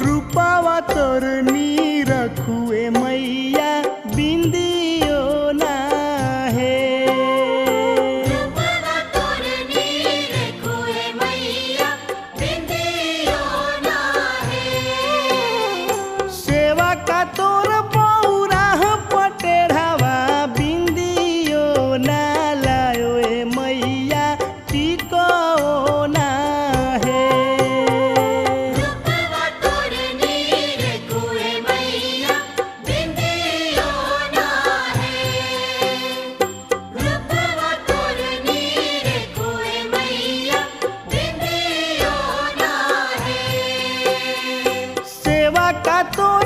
रूपावा तोर नी रखुए मैया बिंदियो ना है। रूपावा तोर नी रखुए मैया बिंदियो ना है। सेवा का तोर पौरा पटेढ़ावा बिंदियो ना लायो ए मैया टिको ना है। रूपावा तोर नी रखुए मैया बिंदियो ना है। रूपावा तोर नी रखुए मैया बिंदियो ना है। सेवा का तोर